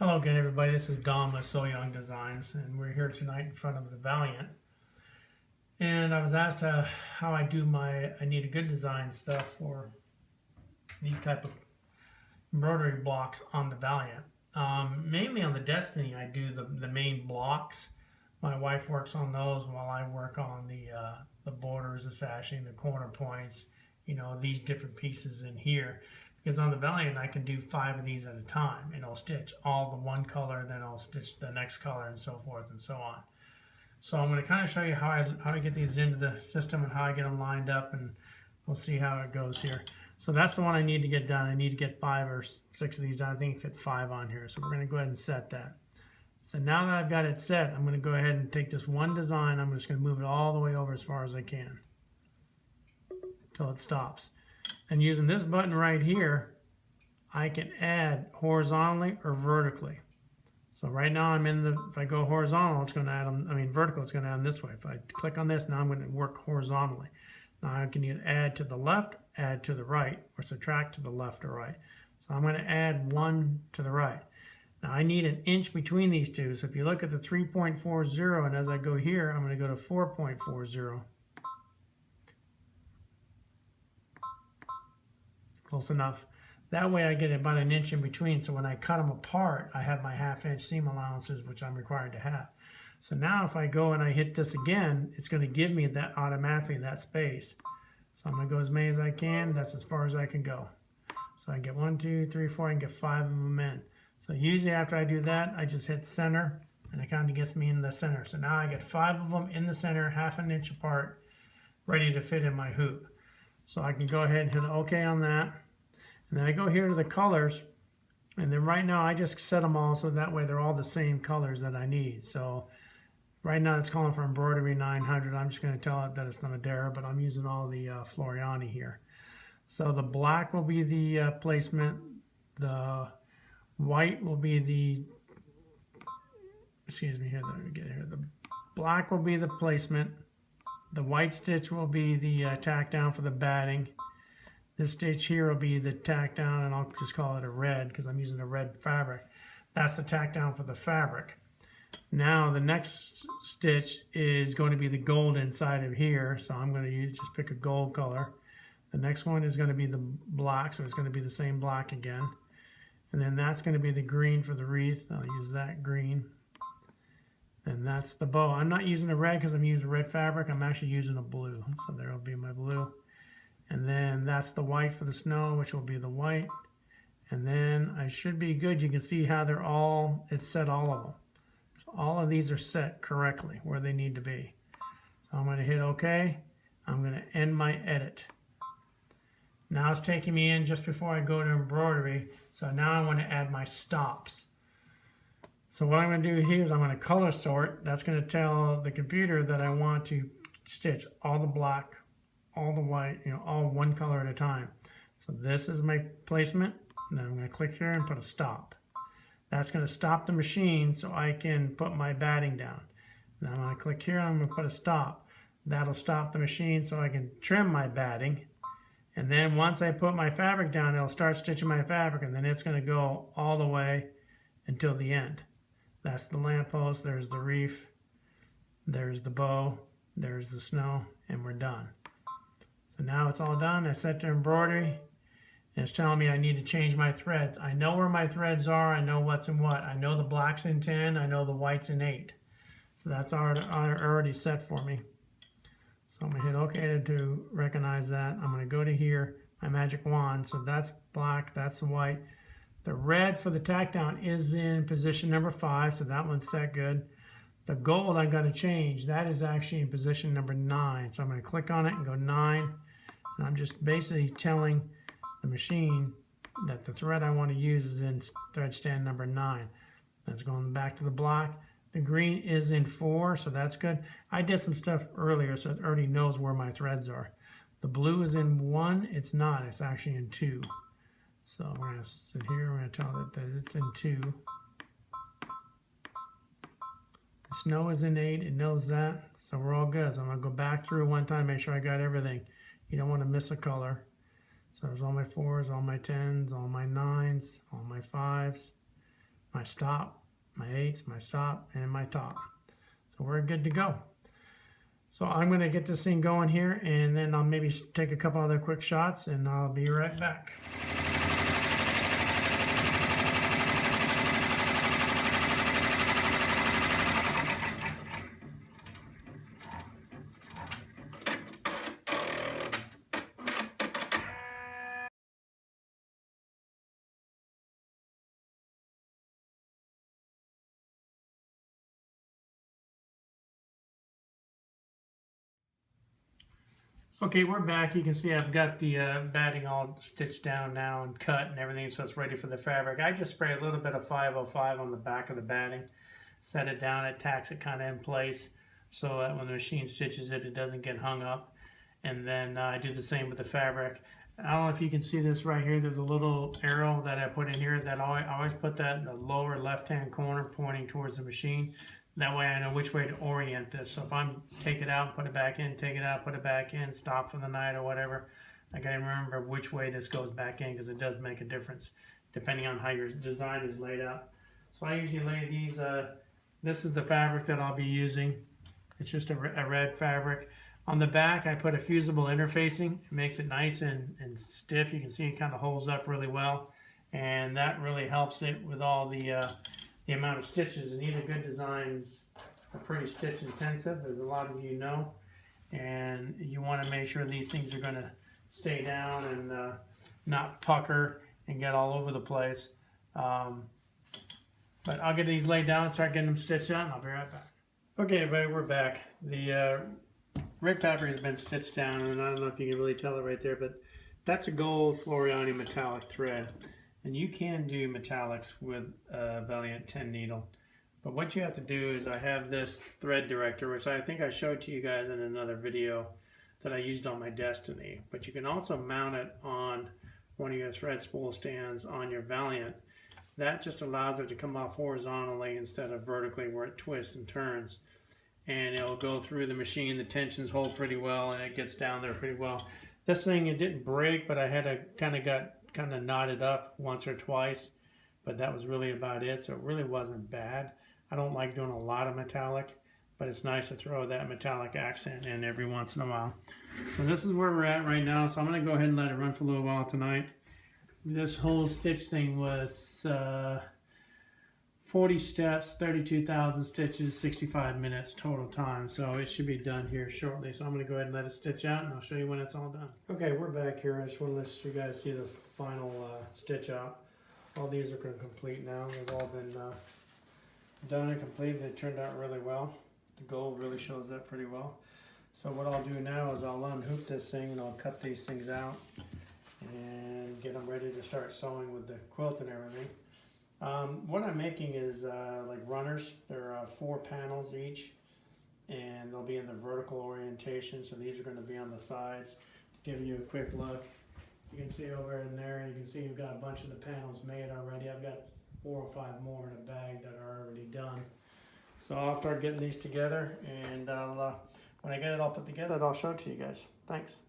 Hello again, everybody. This is Don with So Young Designs, and we're here tonight in front of the Valiant. And I was asked how I do my Anita Goodesign stuff for these type of embroidery blocks on the Valiant. Mainly on the Destiny, I do the main blocks. My wife works on those while I work on the borders, the sashing, the corner points, you know, these different pieces in here. Because on the Valiant, I can do 5 of these at a time, and I'll stitch all the one color, then I'll stitch the next color, and so forth and so on. So I'm going to kind of show you how I get these into the system and how I get them lined up, and we'll see how it goes here. So that's the one I need to get done. I need to get 5 or 6 of these done. I think fit 5 on here. So we're going to go ahead and set that. So now that I've got it set, I'm going to go ahead and take this one design. I'm just going to move it all the way over as far as I can until it stops. And using this button right here, I can add horizontally or vertically. So right now I'm in the, if I go horizontal, it's going to add them, vertical, it's going to add them this way. If I click on this, now I'm going to work horizontally. Now I can either add to the left, add to the right, or subtract to the left or right. So I'm going to add 1 to the right. Now I need an inch between these two. So if you look at the 3.40, and as I go here, I'm going to go to 4.40. Close enough. That way I get about an inch in between, so when I cut them apart, I have my 1/2 inch seam allowances, which I'm required to have. So now if I go and I hit this again, it's going to give me that automatically, that space. So I'm going to go as many as I can. That's as far as I can go. So I get 1, 2, 3, 4, I can get 5 of them in. So usually after I do that, I just hit center, and it kind of gets me in the center. So now I get 5 of them in the center, 1/2 inch apart, ready to fit in my hoop. So I can go ahead and hit OK on that. And then I go here to the colors, and then right now I just set them all so that way they're all the same colors that I need. So right now it's calling for embroidery 900. I'm just going to tell it that it's not Madeira, but I'm using all the Floriani here. So the black will be the placement. The white will be the, excuse me here, let me get here. The black will be the placement. The white stitch will be the tack down for the batting. This stitch here will be the tack down, and I'll just call it a red because I'm using a red fabric. That's the tack down for the fabric. Now the next stitch is going to be the gold inside of here, so I'm going to just pick a gold color. The next one is going to be the black, so it's going to be the same black again. And then that's going to be the green for the wreath. I'll use that green. And that's the bow. I'm not using a red because I'm using red fabric. I'm actually using a blue. So there will be my blue. And then that's the white for the snow, which will be the white. And then I should be good. You can see how they're all, it's set all of them. So all of these are set correctly where they need to be. So I'm going to hit OK. I'm going to end my edit. Now it's taking me in just before I go to embroidery. So now I want to add my stops. So what I'm going to do here is I'm going to color sort. That's going to tell the computer that I want to stitch all the black, all the white, all one color at a time. So this is my placement. And then I'm going to click here and put a stop. That's going to stop the machine so I can put my batting down. Now I'm going to click here and I'm going to put a stop. That'll stop the machine so I can trim my batting. And then once I put my fabric down, it'll start stitching my fabric, and then it's going to go all the way until the end. That's the lamppost, there's the reef, there's the bow, there's the snow, and we're done. So now it's all done. I set to embroidery, and it's telling me I need to change my threads. I know where my threads are, I know what's in what. I know the black's in 10, I know the white's in 8. So that's already set for me. So I'm going to hit OK to recognize that. I'm going to go to here, my magic wand. So that's black, that's white. The red for the tack down is in position number 5, so that one's set good. The gold I'm going to change. That is actually in position number 9. So I'm going to click on it and go 9. And I'm just basically telling the machine that the thread I want to use is in thread stand number 9. That's going back to the black. The green is in 4, so that's good. I did some stuff earlier, so it already knows where my threads are. The blue is in 1. It's not. It's actually in 2. So we're going to sit here. We're going to tell it that it's in 2. The snow is in 8. It knows that. So we're all good. So I'm going to go back through one time, make sure I got everything. You don't want to miss a color. So there's all my 4s, all my 10s, all my 9s, all my 5s. my stop, my eighths, my stop, and my top. So we're good to go. So I'm going to get this thing going here, and then I'll maybe take a couple other quick shots, and I'll be right back. Okay, we're back. You can see I've got the batting all stitched down now and cut and everything, so it's ready for the fabric. I just spray a little bit of 505 on the back of the batting, set it down, it tacks it kind of in place so that when the machine stitches it, it doesn't get hung up. And then I do the same with the fabric. I don't know if you can see this right here. There's a little arrow that I put in here that I always put that in the lower left-hand corner pointing towards the machine. That way I know which way to orient this. So if I'm take it out, put it back in, take it out, put it back in, stop for the night or whatever, I gotta remember which way this goes back in, because it does make a difference depending on how your design is laid out. So I usually lay these, this is the fabric that I'll be using. It's just a red fabric. On the back I put a fusible interfacing. It makes it nice and stiff. You can see it kind of holds up really well, and that really helps it with all the amount of stitches. Anita Goodesigns are pretty stitch intensive, as a lot of you know, and you want to make sure these things are going to stay down and not pucker and get all over the place. But I'll get these laid down and start getting them stitched out, and I'll be right back. Okay, everybody, we're back. The red fabric has been stitched down, and I don't know if you can really tell it right there, but that's a gold Floriani metallic thread. And you can do metallics with a Valiant 10 needle. But what you have to do is, I have this thread director, which I think I showed to you guys in another video that I used on my Destiny. But you can also mount it on one of your thread spool stands on your Valiant. That just allows it to come off horizontally instead of vertically, where it twists and turns. And it'll go through the machine. The tensions hold pretty well, and it gets down there pretty well. This thing, it didn't break, but I had to kind of knotted up once or twice, but that was really about it. So it really wasn't bad. I don't like doing a lot of metallic, but it's nice to throw that metallic accent in every once in a while. So this is where we're at right now. So I'm going to go ahead and let it run for a little while tonight. This whole stitch thing was 40 steps, 32,000 stitches, 65 minutes total time. So it should be done here shortly. So I'm going to go ahead and let it stitch out, and I'll show you when it's all done. Okay, we're back here. I just want to let you guys see the final stitch out. All these are complete now. They've all been done and complete. They turned out really well. The gold really shows up pretty well. So what I'll do now is I'll unhoop this thing, and I'll cut these things out and get them ready to start sewing with the quilt and everything. What I'm making is like runners. There are 4 panels each, and they'll be in the vertical orientation. So these are going to be on the sides. To give you a quick look, you can see over in there, you can see you've got a bunch of the panels made already. I've got 4 or 5 more in a bag that are already done. So I'll start getting these together, and when I get it all put together, I'll show it to you guys. Thanks.